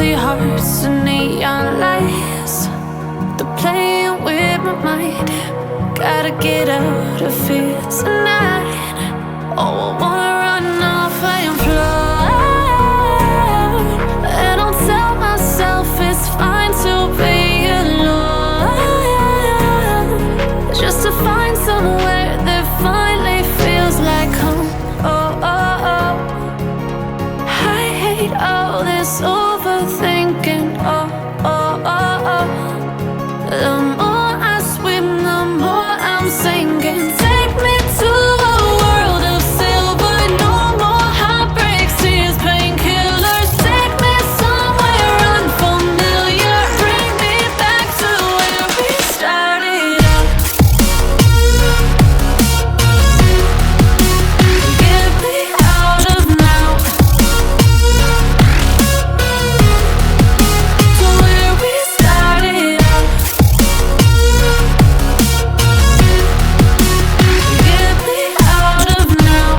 Empty hearts and neon lights, they're playing with my mind. Gotta get out of here tonight. Oh, I wanna run off and fly, and I'll tell myself it's fine to be alone, just to find somewhere that finally feels like home. Oh, oh, oh. I hate all this overthinking. Oh, oh, oh, oh. The more I swim, the more I'm sinking. Take me to a world of silver. No more heartbreaks, tears, painkillers. Take me somewhere unfamiliar. Bring me back to where we started out. Get me out of now, to where we started out. Get me out of now,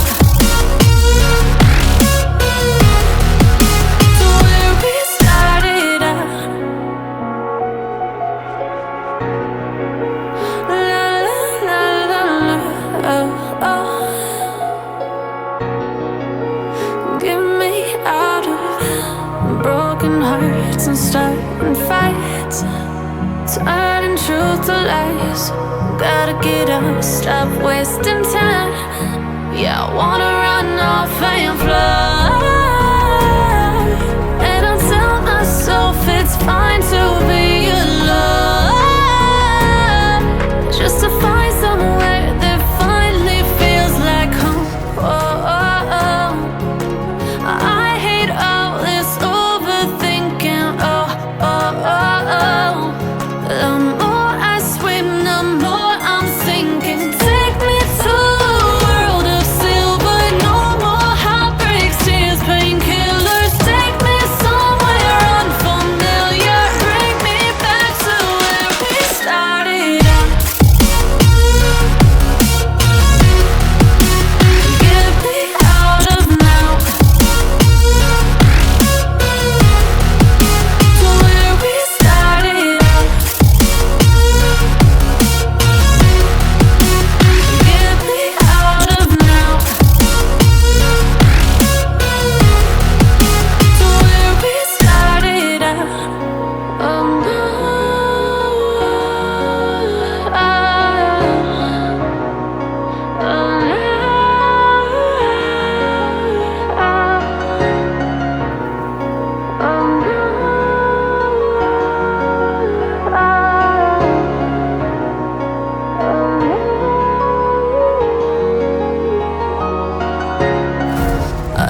to where we started out. La la la la la, oh, oh. Get me out of broken hearts and starting fights, turning truth to lies. Gotta get up, stop wasting time. Yeah, I wanna run off and fly, and I'll tell myself it's fine to be alone, just to find somewhere that finally feels like home. Oh, oh, oh. I hate all this overthinking. Oh, oh, oh, oh. The more I swim, the more I'm sinking. Take me to a world of silver. No more heartbreaks, tears, painkillers. Take me somewhere unfamiliar. Bring me back to where we started out. Get me out of now, to where we started out. Get me out of now, to where we started out. Oh no, oh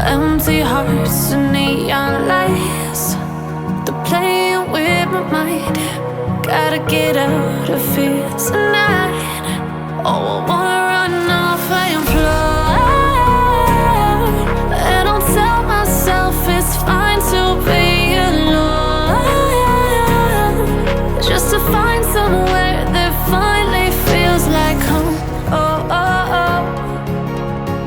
empty hearts and neon lights, they're playing with my mind. Gotta get out of here tonight. Oh, I wanna run off and fly, and I'll tell myself it's fine to be alone, just to find somewhere that finally feels like home. Oh, oh, oh.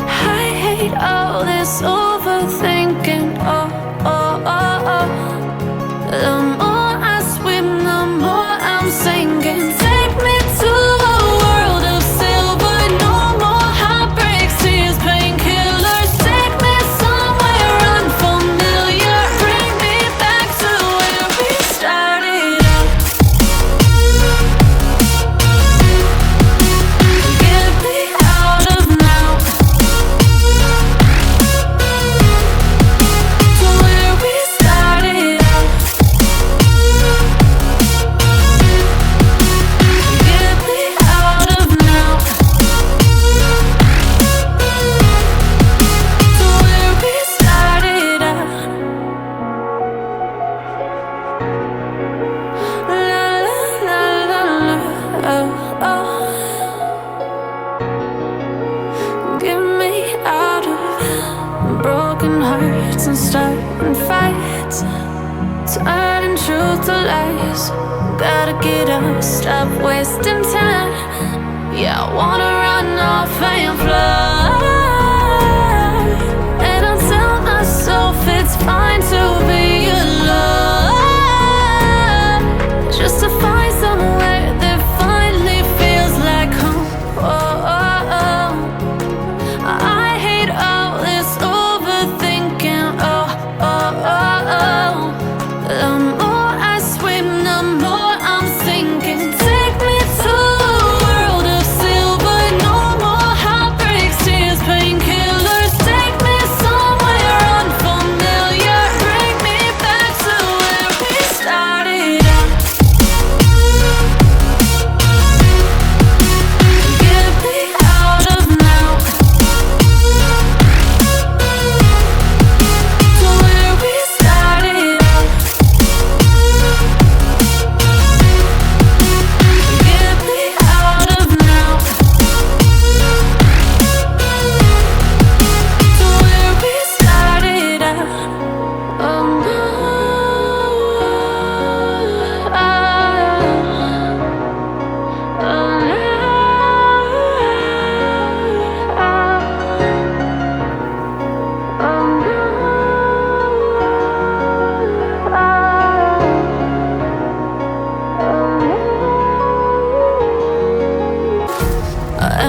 I hate all this overthinking. Oh, oh, oh, oh. The more I swim, the more I'm sinking. Take me to a world of silver. No more heartbreaks, tears, painkillers. Take me somewhere unfamiliar. Bring me back to where we started out. Get me out of now, to where we started out. Get me out of now, to where we started out. La la la la la, oh, oh. Get me out of broken hearts and starting fights, turning truth to lies. Gotta get up, stop wasting time. Yeah, I wanna run off and fly, and I'll tell myself it's fine to be alone.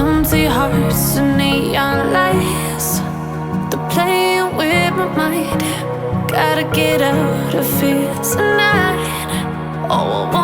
empty hearts and neon lights. They're playing with my mind. Gotta get out of here tonight. Oh, I want